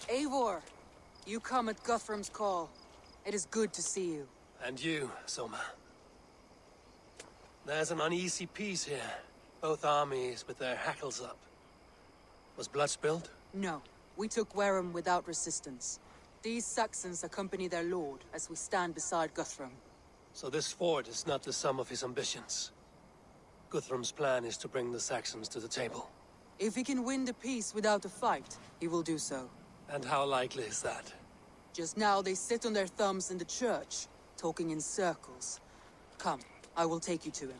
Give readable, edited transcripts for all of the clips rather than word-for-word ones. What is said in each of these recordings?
Eivor, you come at Guthrum's call. It is good to see you. And you, Soma. There's an uneasy peace here. Both armies with their hackles up. Was blood spilled? No, we took Wareham without resistance. These Saxons accompany their lord as we stand beside Guthrum. So this fort is not the sum of his ambitions. Guthrum's plan is to bring the Saxons to the table. If he can win the peace without a fight, he will do so. And how likely is that? Just now they sit on their thumbs in the church, talking in circles. Come, I will take you to him.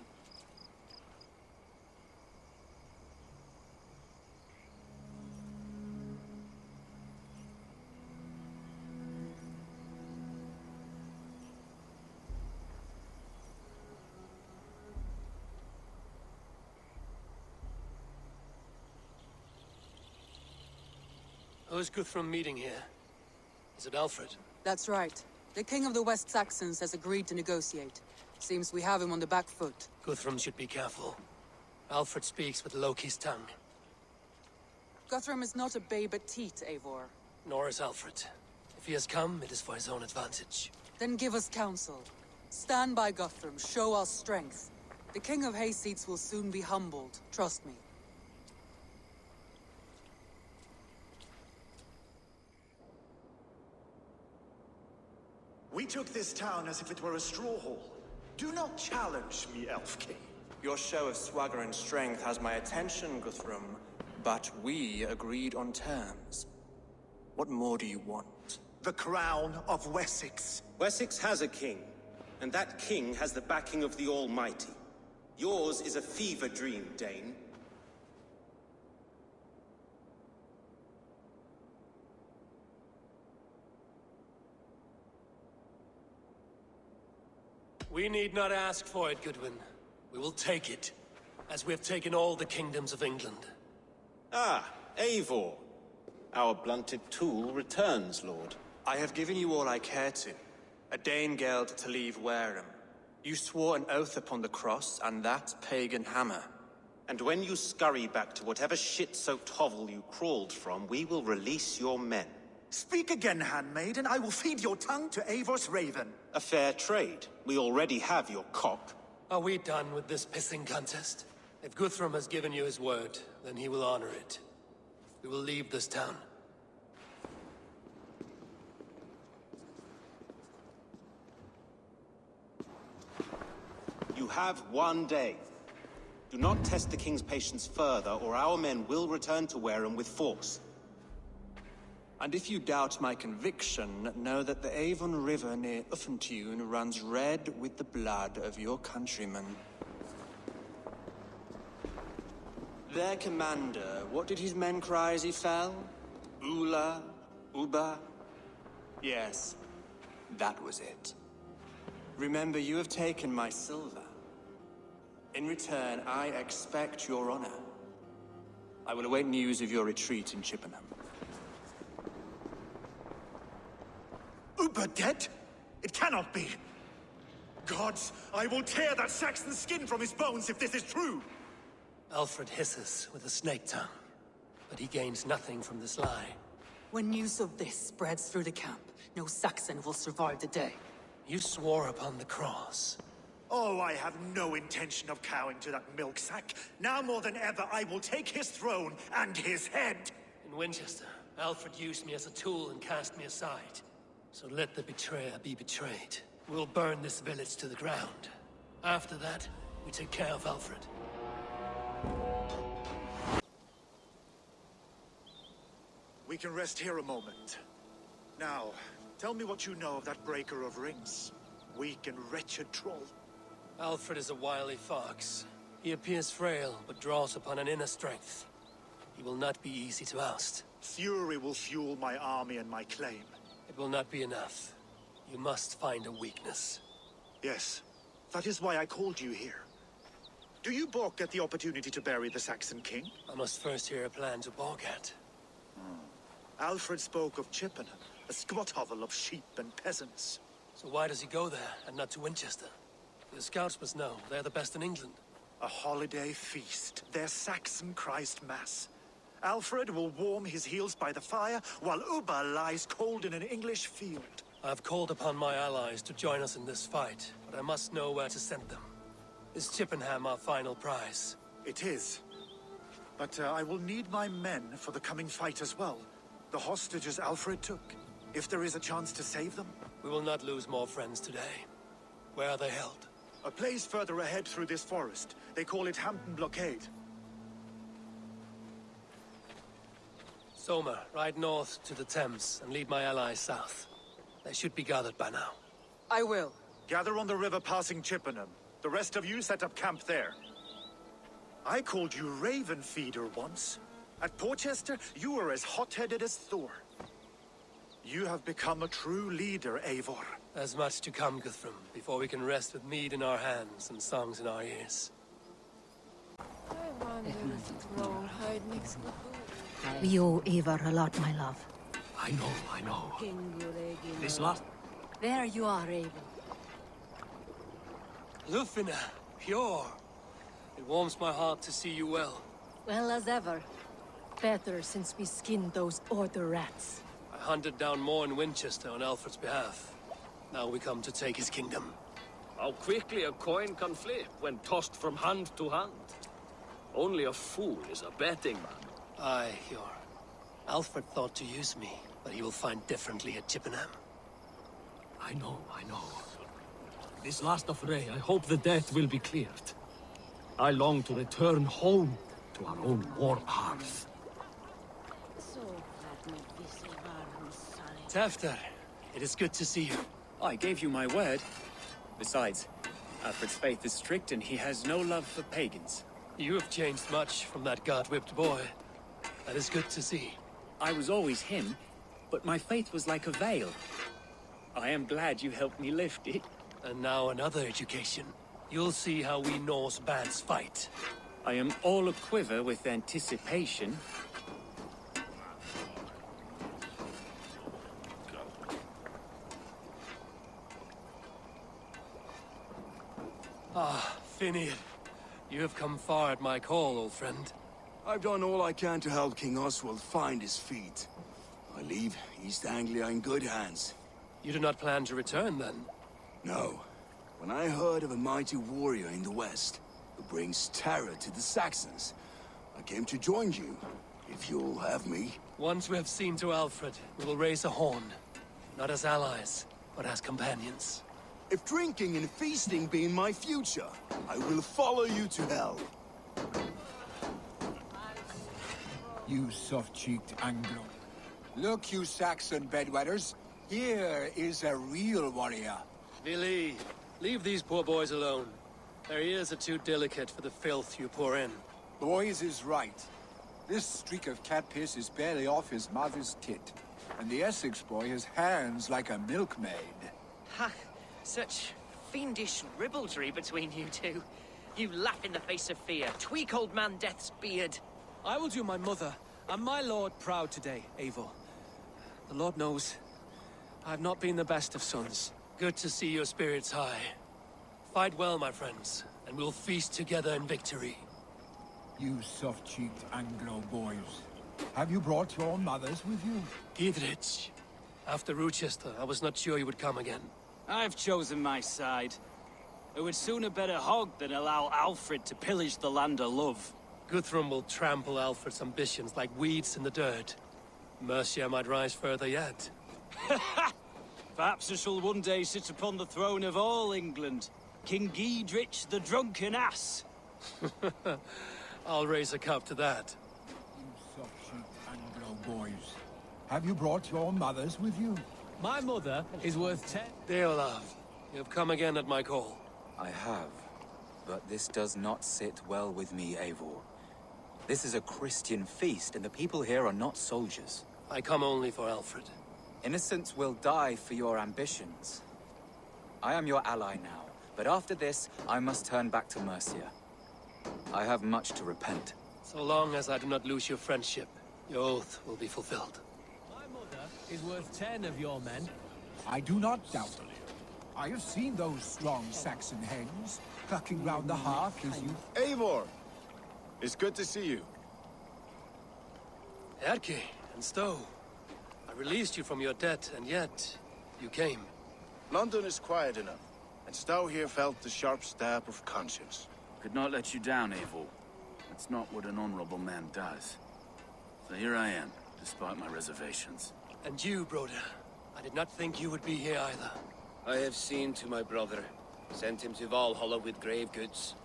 Who is Guthrum meeting here? Is it Alfred? That's right. The king of the West Saxons has agreed to negotiate. Seems we have him on the back foot. Guthrum should be careful. Alfred speaks with Loki's tongue. Guthrum is not a babe at teat, Eivor. Nor is Alfred. If he has come, it is for his own advantage. Then give us counsel. Stand by Guthrum, show our strength. The king of Hayseeds will soon be humbled, trust me. We took this town as if it were a straw hall. Do not challenge me, Elf King. Your show of swagger and strength has my attention, Guthrum. But we agreed on terms. What more do you want? The crown of Wessex. Wessex has a king, and that king has the backing of the Almighty. Yours is a fever dream, Dane. We need not ask for it, Goodwin. We will take it, as we have taken all the kingdoms of England. Ah, Eivor. Our blunted tool returns, Lord. I have given you all I care to. A Danegeld to leave Wareham. You swore an oath upon the cross, and that pagan hammer. And when you scurry back to whatever shit-soaked hovel you crawled from, we will release your men. Speak again, handmaid, and I will feed your tongue to Eivor's raven. A fair trade. We already have your cock. Are we done with this pissing contest? If Guthrum has given you his word, then he will honor it. We will leave this town. You have one day. Do not test the king's patience further, or our men will return to Wareham with force. And if you doubt my conviction, know that the Avon River near Uffentune runs red with the blood of your countrymen. Their commander, what did his men cry as he fell? Ula? Uba? Yes, that was it. Remember, you have taken my silver. In return, I expect your honor. I will await news of your retreat in Chippenham. Uber dead? It cannot be. Gods, I will tear that Saxon's skin from his bones if this is true. Alfred hisses with a snake tongue, but he gains nothing from this lie. When news of this spreads through the camp, no Saxon will survive the day. You swore upon the cross. Oh, I have no intention of cowing to that milk sack. Now more than ever, I will take his throne and his head. In Winchester, Alfred used me as a tool and cast me aside. So let the betrayer be betrayed. We'll burn this village to the ground. After that, we take care of Alfred. We can rest here a moment. Now, tell me what you know of that breaker of rings. Weak and wretched troll. Alfred is a wily fox. He appears frail, but draws upon an inner strength. He will not be easy to oust. Fury will fuel my army and my claim. It will not be enough. You must find a weakness. Yes, that is why I called you here. Do you balk at the opportunity to bury the Saxon king? I must first hear a plan to balk at. Alfred spoke of Chippenham, a squat hovel of sheep and peasants. So why does he go there, and not to Winchester? The scouts must know, they're the best in England. A holiday feast, their Saxon Christ Mass. Alfred will warm his heels by the fire, while Uba lies cold in an English field. I've called upon my allies to join us in this fight, but I must know where to send them. Is Chippenham our final prize? It is. But I will need my men for the coming fight as well. The hostages Alfred took. If there is a chance to save them. We will not lose more friends today. Where are they held? A place further ahead through this forest. They call it Hampton Blockade. Soma, ride north to the Thames and lead my allies south. They should be gathered by now. I will. Gather on the river passing Chippenham. The rest of you set up camp there. I called you Raven Feeder once. At Porchester, you were as hot-headed as Thor. You have become a true leader, Eivor. There's much to come, Guthrum, before we can rest with mead in our hands and songs in our ears. We owe Eivor a lot, my love. I know. This last... There you are, Eivor. Lufina, pure. It warms my heart to see you well. Well as ever. Better since we skinned those order rats. I hunted down more in Winchester on Alfred's behalf. Now we come to take his kingdom. How quickly a coin can flip when tossed from hand to hand. Only a fool is a betting man. Aye, Hjor. Alfred thought to use me, but he will find differently at Chippenham. I know. This last affray, I hope the debt will be cleared. I long to return home to our own war hearth. Tefter, it is good to see you. I gave you my word. Besides, Alfred's faith is strict and he has no love for pagans. You have changed much from that god-whipped boy. That is good to see. I was always him, but my faith was like a veil. I am glad you helped me lift it. And now another education. You'll see how we Norse bands fight. I am all aquiver with anticipation. Ah, Finian. You have come far at my call, old friend. I've done all I can to help King Oswald find his feet. I leave East Anglia in good hands. You do not plan to return, then? No. When I heard of a mighty warrior in the west who brings terror to the Saxons, I came to join you, if you'll have me. Once we have seen to Alfred, we will raise a horn. Not as allies, but as companions. If drinking and feasting be in my future, I will follow you to hell. You soft-cheeked Anglo. Look, you Saxon bedwetters. Here is a real warrior. Vili, leave these poor boys alone. Their ears are too delicate for the filth you pour in. Boys is right. This streak of cat piss is barely off his mother's tit. And the Essex boy has hands like a milkmaid. Ha! Such fiendish ribaldry between you two. You laugh in the face of fear, tweak old man Death's beard. I will do my mother and my lord proud today, Eivor. The Lord knows, I have not been the best of sons. Good to see your spirits high. Fight well, my friends, and we'll feast together in victory. You soft-cheeked Anglo boys. Have you brought your mothers with you? Gidrich. After Rochester, I was not sure you would come again. I've chosen my side. I would sooner bet a hog than allow Alfred to pillage the land of love. Guthrum will trample Alfred's ambitions like weeds in the dirt. Mercia might rise further yet. Perhaps I shall one day sit upon the throne of all England. King Giedrich the drunken ass. I'll raise a cup to that. You soft-cheeked Anglo boys. Have you brought your mothers with you? My mother is worth 10. Deolav, you have come again at my call. I have, but this does not sit well with me, Eivor. This is a Christian feast, and the people here are not soldiers. I come only for Alfred. Innocents will die for your ambitions. I am your ally now, but after this, I must turn back to Mercia. I have much to repent. So long as I do not lose your friendship, your oath will be fulfilled. My mother is worth 10 of your men. I do not doubt it. I have seen those strong Saxon hens clucking round the hearth as you... Eivor! It's good to see you. Erke and Stowe. I released you from your debt, and yet you came. London is quiet enough, and Stowe here felt the sharp stab of conscience. Could not let you down, Eivor. That's not what an honorable man does. So here I am, despite my reservations. And you, Broder. I did not think you would be here either. I have seen to my brother, sent him to Valhalla with grave goods.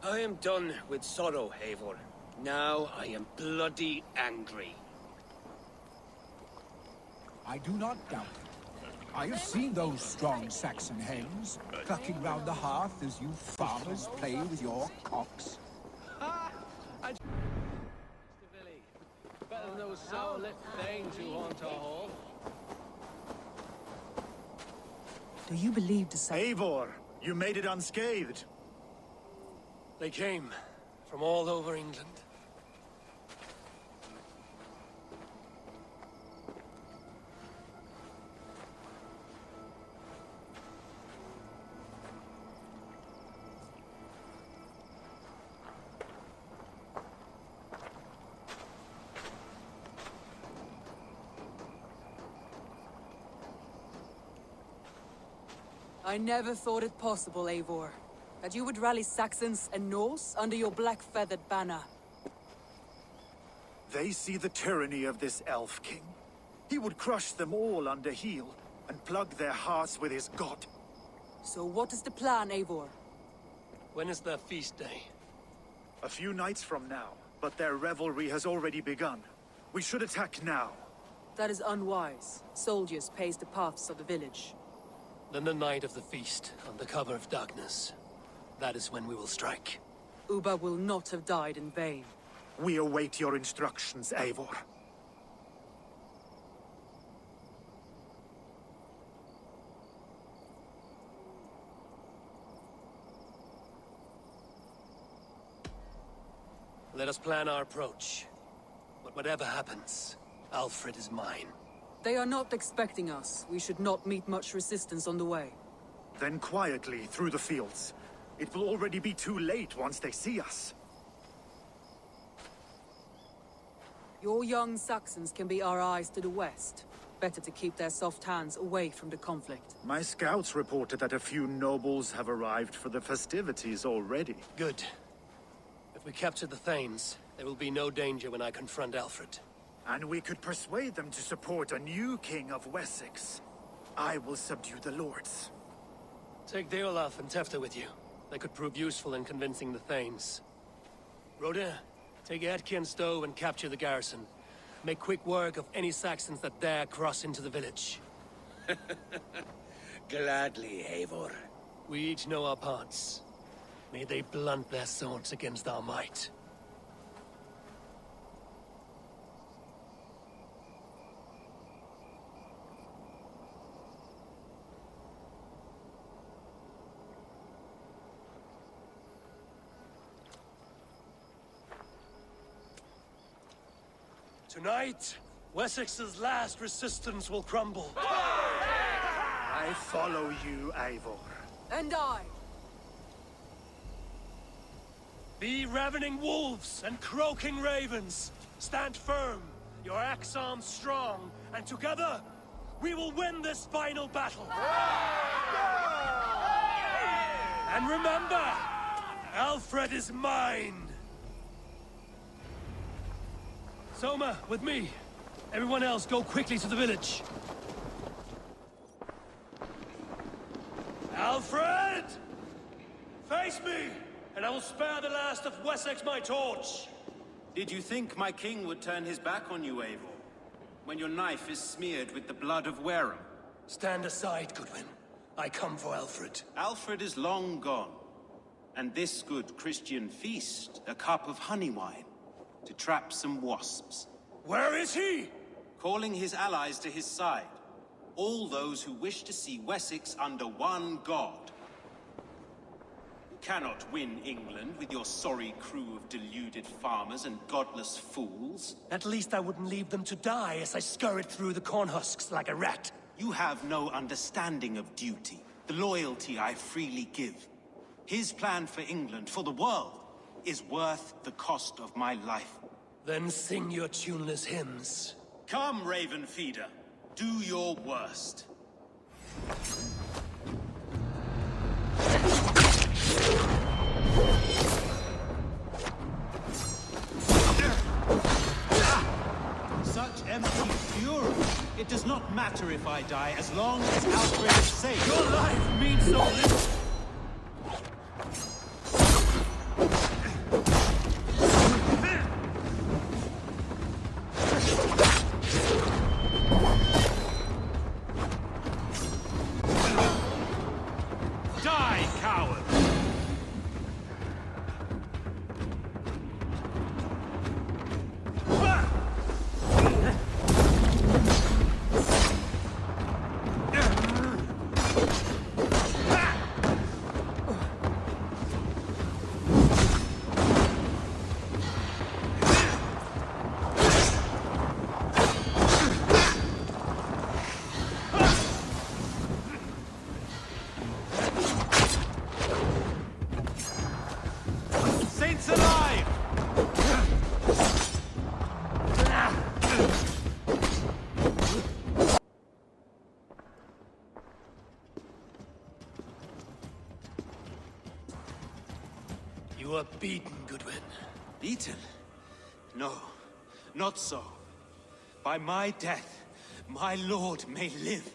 I am done with sorrow, Eivor. Now I am bloody angry. I do not doubt it. I have seen those strong Saxon hens clucking round the hearth as you farmers play with your cocks. Better than those sour-lipped thanes who haunt our hall. Do you believe the Eivor, you made it unscathed. They came from all over England. I never thought it possible, Eivor, that you would rally Saxons and Norse under your black-feathered banner. They see the tyranny of this elf king. He would crush them all under heel and plug their hearts with his god. So what is the plan, Eivor? When is their feast day? A few nights from now, but their revelry has already begun. We should attack now. That is unwise. Soldiers pace the paths of the village. Then the night of the feast, under cover of darkness. That is when we will strike. Ubba will not have died in vain. We await your instructions, Eivor. Let us plan our approach. But whatever happens, Alfred is mine. They are not expecting us. We should not meet much resistance on the way. Then quietly through the fields. It will already be too late once they see us. Your young Saxons can be our eyes to the west. Better to keep their soft hands away from the conflict. My scouts reported that a few nobles have arrived for the festivities already. Good. If we capture the Thanes, there will be no danger when I confront Alfred. And we could persuade them to support a new king of Wessex. I will subdue the lords. Take Deolaf and Tefta with you. They could prove useful in convincing the Thanes. Rhoda, take Erke and Stowe and capture the garrison. Make quick work of any Saxons that dare cross into the village. Gladly, Eivor. We each know our parts. May they blunt their swords against our might. Tonight, Wessex's last resistance will crumble. I follow you, Eivor. And I! Be ravening wolves and croaking ravens. Stand firm, your axe arms strong, and together, we will win this final battle. And remember, Alfred is mine. Soma, with me. Everyone else, go quickly to the village. Alfred! Face me, and I will spare the last of Wessex my torch. Did you think my king would turn his back on you, Eivor? When your knife is smeared with the blood of Wareham? Stand aside, Goodwin. I come for Alfred. Alfred is long gone. And this good Christian feast, a cup of honey wine, to trap some wasps. Where is he? Calling his allies to his side. All those who wish to see Wessex under one god. You cannot win England with your sorry crew of deluded farmers and godless fools. At least I wouldn't leave them to die as I scurried through the corn husks like a rat. You have no understanding of duty, the loyalty I freely give. His plan for England, for the world, is worth the cost of my life. Then sing your tuneless hymns. Come, Raven Feeder. Do your worst. Such empty fury. It does not matter if I die, as long as Alfred is safe. Your life means so little. Die, coward! Saints alive! You are beaten, Goodwin. Beaten? No, not so. By my death, my lord may live.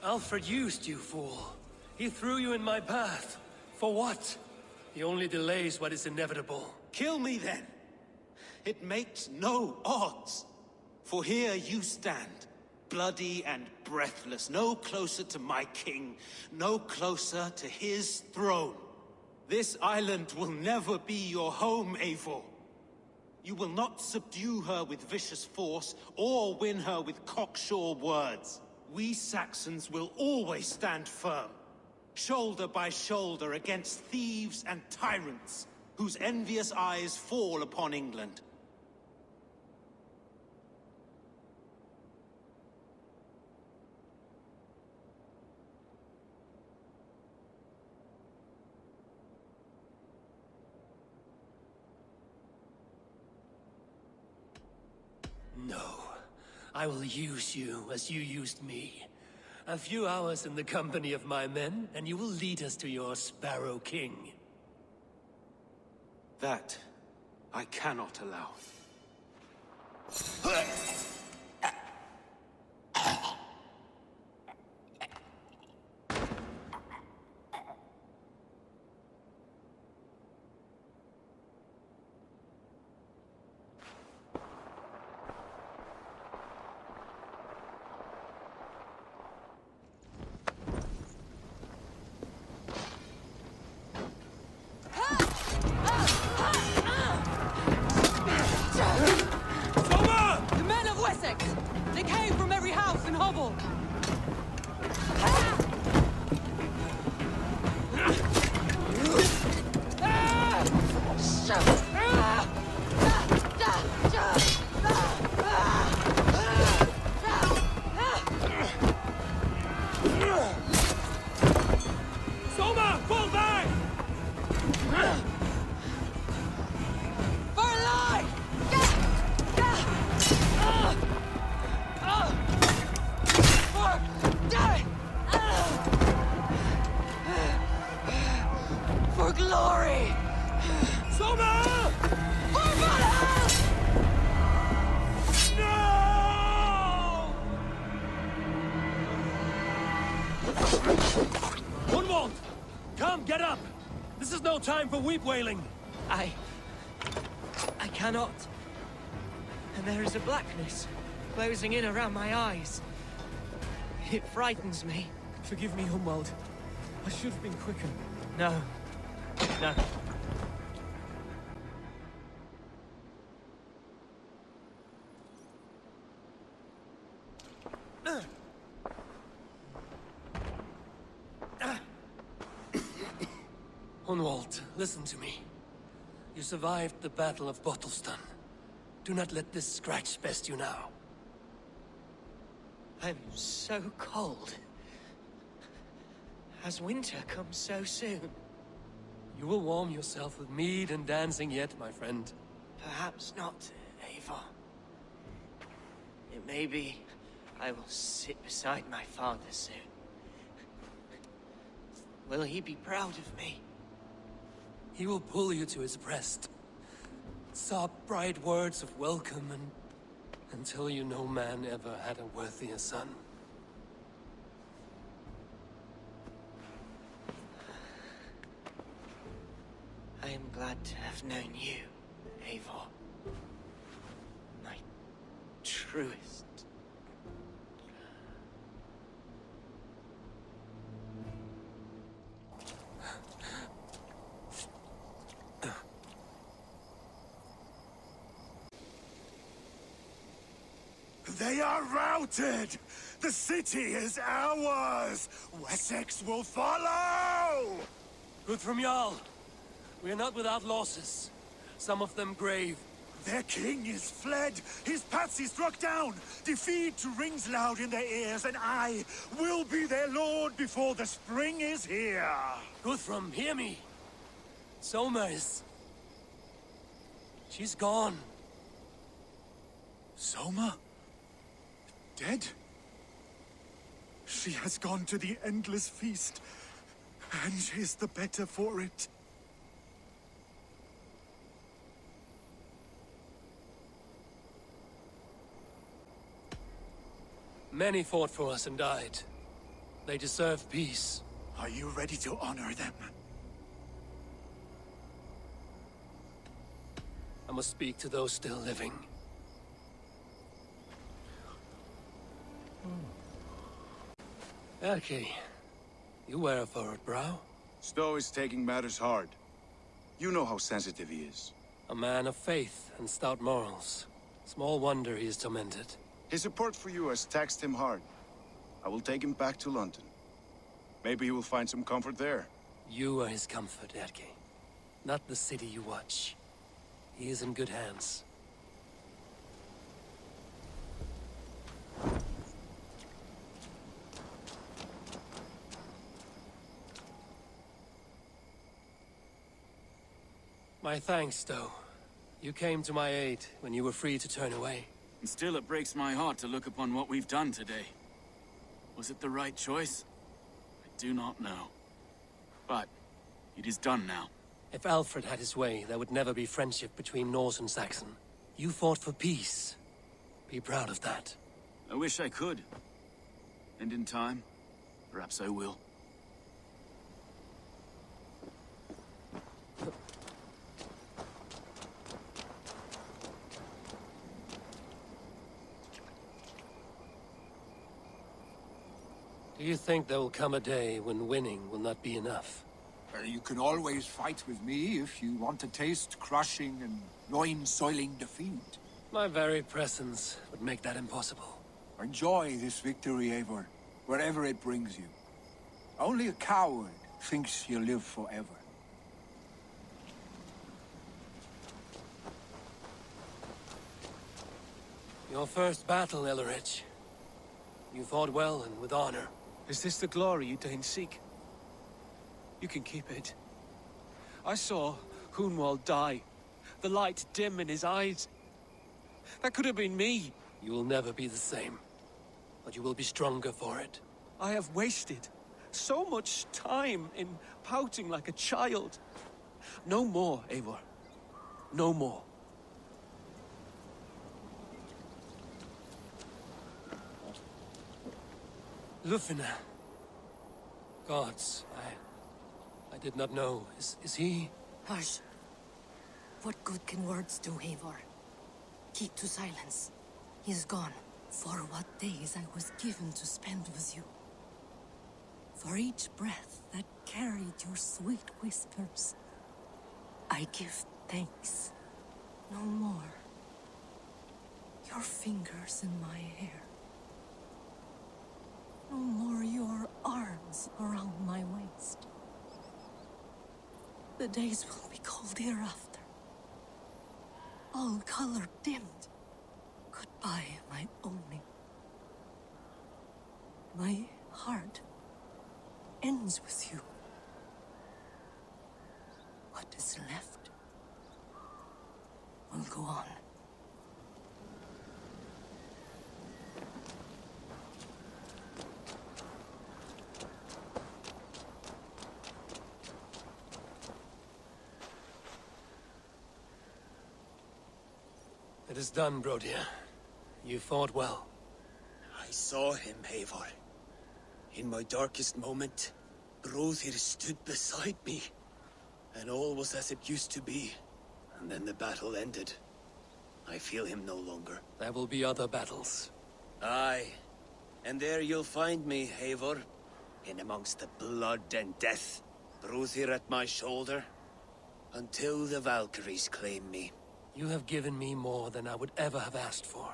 Alfred used you, fool. He threw you in my path. For what? He only delays what is inevitable. Kill me then. It makes no odds. For here you stand, bloody and breathless, no closer to my king, no closer to his throne. This island will never be your home, Eivor. You will not subdue her with vicious force, or win her with cocksure words. We Saxons will always stand firm, shoulder by shoulder against thieves and tyrants, whose envious eyes fall upon England. No. I will use you as you used me. A few hours in the company of my men, and you will lead us to your Sparrow King. That I cannot allow. The men of Wessex! They came from every house and hovel! Soma, fall back! For life! For glory! Soma! For Valhalla! No! Gunwald! Come, get up! This is no time for weep wailing! I cannot. And there is a blackness closing in around my eyes. It frightens me. Forgive me, Humwald. I should have been quicker. No. No. Hunwald, listen to me. You survived the Battle of Bottleston. Do not let this scratch best you now. I'm so cold. Has winter come so soon? You will warm yourself with mead and dancing yet, my friend. Perhaps not, Eivor. It may be I will sit beside my father soon. Will he be proud of me? He will pull you to his breast. Sob bright words of welcome until you no man ever had a worthier son. I am glad to have known you, Eivor. My truest. They are routed! The city is ours! Wessex will follow! Good from Jarl. We are not without losses. Some of them grave. Their king is fled! His patsy struck down! Defeat rings loud in their ears, and I will be their lord before the spring is here! Guthrum, hear me! Soma is... she's gone. Soma? Dead? She has gone to the endless feast, and is the better for it. Many fought for us and died. They deserve peace. Are you ready to honor them? I must speak to those still living. Erki, you wear a furrowed brow. Stowe is taking matters hard. You know how sensitive he is. A man of faith and stout morals. Small wonder he is tormented. His support for you has taxed him hard. I will take him back to London. Maybe he will find some comfort there. You are his comfort, Erki. Not the city you watch. He is in good hands. My thanks, Stowe. You came to my aid when you were free to turn away. And still it breaks my heart to look upon what we've done today. Was it the right choice? I do not know. But it is done now. If Alfred had his way, there would never be friendship between Norse and Saxon. You fought for peace. Be proud of that. I wish I could. And in time, perhaps I will. Do you think there will come a day when winning will not be enough? You can always fight with me if you want to taste crushing and loin-soiling defeat. My very presence would make that impossible. Enjoy this victory, Eivor, wherever it brings you. Only a coward thinks he'll live forever. Your first battle, Ellerich. You fought well and with honor. Is this the glory you deign seek? You can keep it. I saw Hunwald die. The light dim in his eyes. That could have been me. You will never be the same. But you will be stronger for it. I have wasted so much time in pouting like a child. No more, Eivor. No more. Lufina. Gods, I did not know. Is he? Hush. What good can words do, Eivor? Keep to silence. He's gone. For what days I was given to spend with you. For each breath that carried your sweet whispers. I give thanks. No more. Your fingers in my hair. No more your arms around my waist. The days will be cold hereafter. All color dimmed. Goodbye, my only. My heart ends with you. What is left will go on. It is done, Brodir. You fought well. I saw him, Eivor. In my darkest moment, Brodir stood beside me. And all was as it used to be. And then the battle ended. I feel him no longer. There will be other battles. Aye. And there you'll find me, Eivor. In amongst the blood and death. Brodir at my shoulder. Until the Valkyries claim me. You have given me more than I would ever have asked for.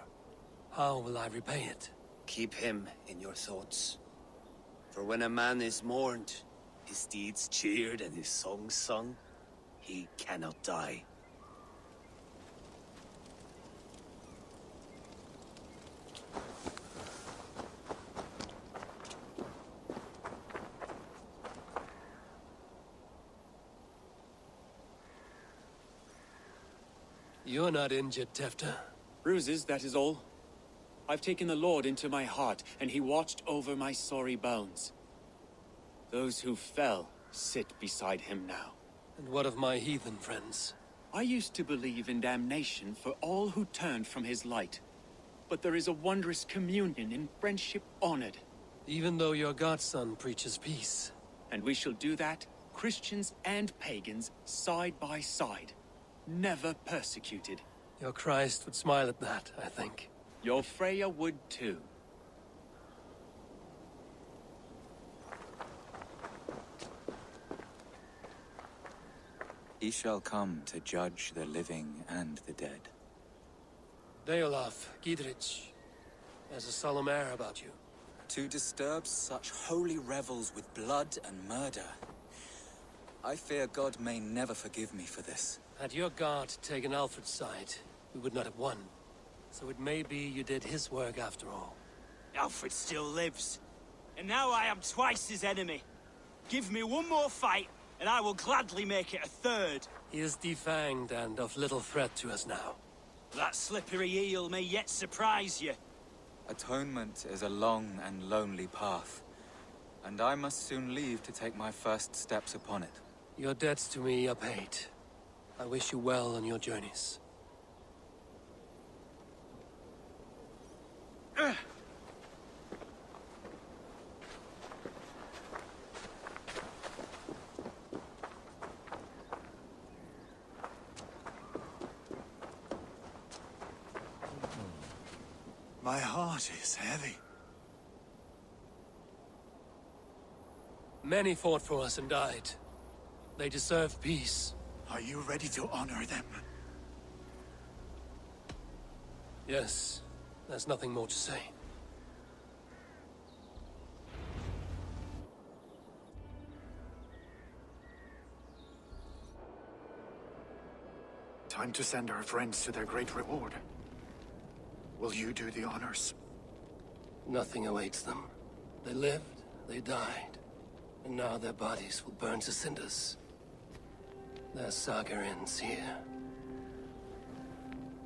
How will I repay it? Keep him in your thoughts. For when a man is mourned, his deeds cheered and his songs sung, he cannot die. You're not injured, Tefta. Bruises, that is all. I've taken the Lord into my heart, and he watched over my sorry bones. Those who fell sit beside him now. And what of my heathen friends? I used to believe in damnation for all who turned from his light. But there is a wondrous communion in friendship honored. Even though your godson preaches peace. And we shall do that, Christians and pagans, side by side. Never persecuted. Your Christ would smile at that, I think. Your Freya would too. He shall come to judge the living and the dead. Deolaf, Gidrich, there's a solemn air about you. To disturb such holy revels with blood and murder. I fear God may never forgive me for this. Had your guard taken Alfred's side, we would not have won. So it may be you did his work after all. Alfred still lives. And now I am twice his enemy. Give me one more fight, and I will gladly make it a third. He is defanged and of little threat to us now. That slippery eel may yet surprise you. Atonement is a long and lonely path, and I must soon leave to take my first steps upon it. Your debts to me are paid. I wish you well on your journeys. My heart is heavy. Many fought for us and died. They deserve peace. Are you ready to honor them? Yes, there's nothing more to say. Time to send our friends to their great reward. Will you do the honors? Nothing awaits them. They lived, they died, and now their bodies will burn to cinders. Their saga ends here.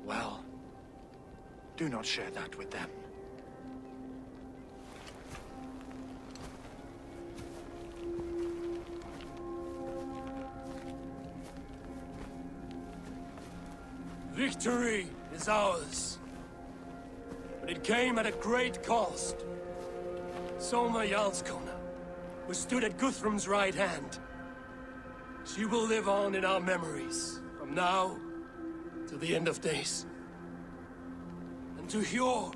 Well, do not share that with them. Victory is ours. But it came at a great cost. Soma Jarlskona, who stood at Guthrum's right hand. She will live on in our memories, from now to the end of days. And to Hjor,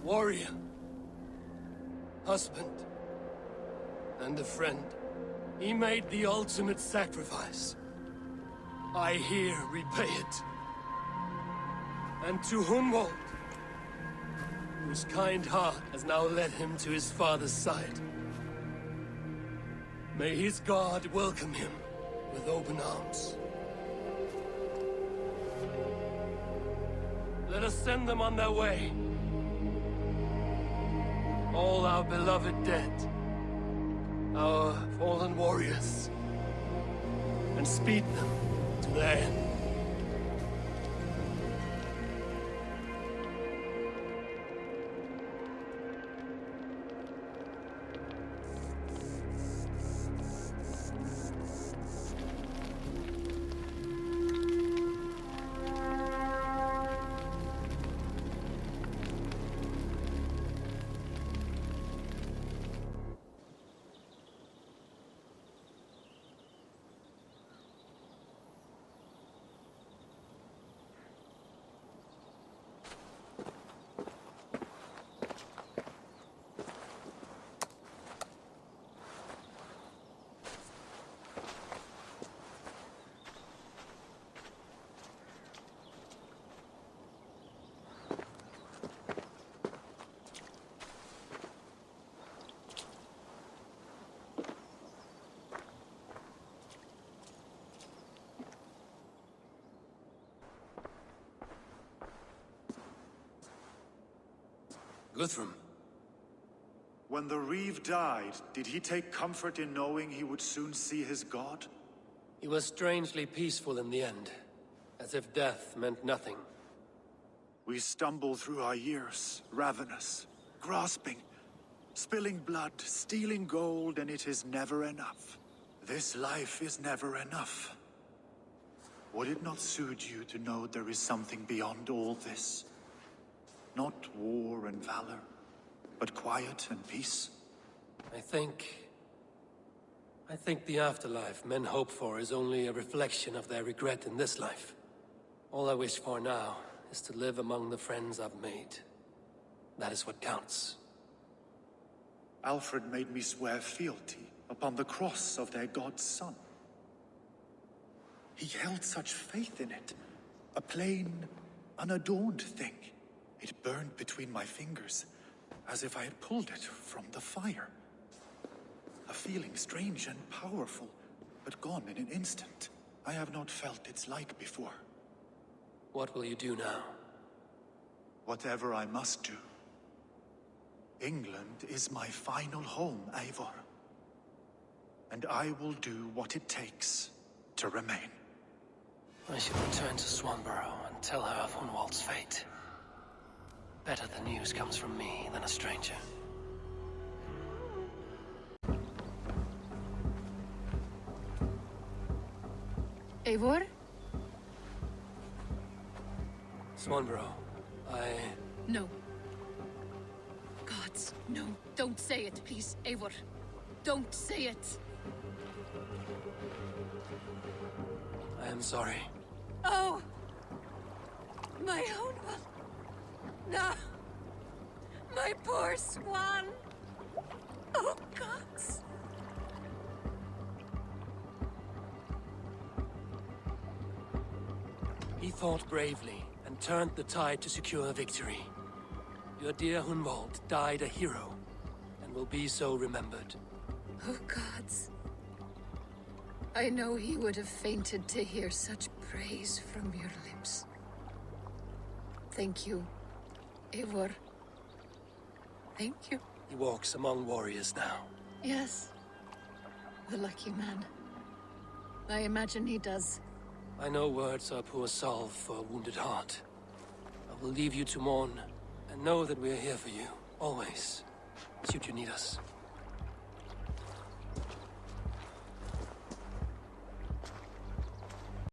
warrior, husband, and a friend, he made the ultimate sacrifice. I here repay it. And to Hunwald, whose kind heart has now led him to his father's side. May his God welcome him with open arms. Let us send them on their way. All our beloved dead, our fallen warriors, and speed them to their end. Guthrum. When the Reeve died, did he take comfort in knowing he would soon see his god? He was strangely peaceful in the end, as if death meant nothing. We stumble through our years, ravenous, grasping, spilling blood, stealing gold, and it is never enough. This life is never enough. Would it not suit you to know there is something beyond all this? Not war and valor, but quiet and peace? I think the afterlife men hope for is only a reflection of their regret in this life. All I wish for now is to live among the friends I've made. That is what counts. Alfred made me swear fealty upon the cross of their god's son. He held such faith in it, a plain, unadorned thing. It burned between my fingers, as if I had pulled it from the fire. A feeling strange and powerful, but gone in an instant. I have not felt its like before. What will you do now? Whatever I must do. England is my final home, Eivor. And I will do what it takes to remain. I should return to Swanborough and tell her of Hunwald's fate. Better the news comes from me than a stranger. Eivor? Swanborough, No. Gods, no. Don't say it, please, Eivor. Don't say it. I am sorry. Oh! My own one. No! My poor swan! Oh, gods! He fought bravely and turned the tide to secure victory. Your dear Hunwald died a hero, and will be so remembered. Oh, gods. I know he would have fainted to hear such praise from your lips. Thank you, Eivor. Thank you. He walks among warriors now. Yes. The lucky man. I imagine he does. I know words are poor salve for a wounded heart. I will leave you to mourn, and know that we are here for you, always, should you need us.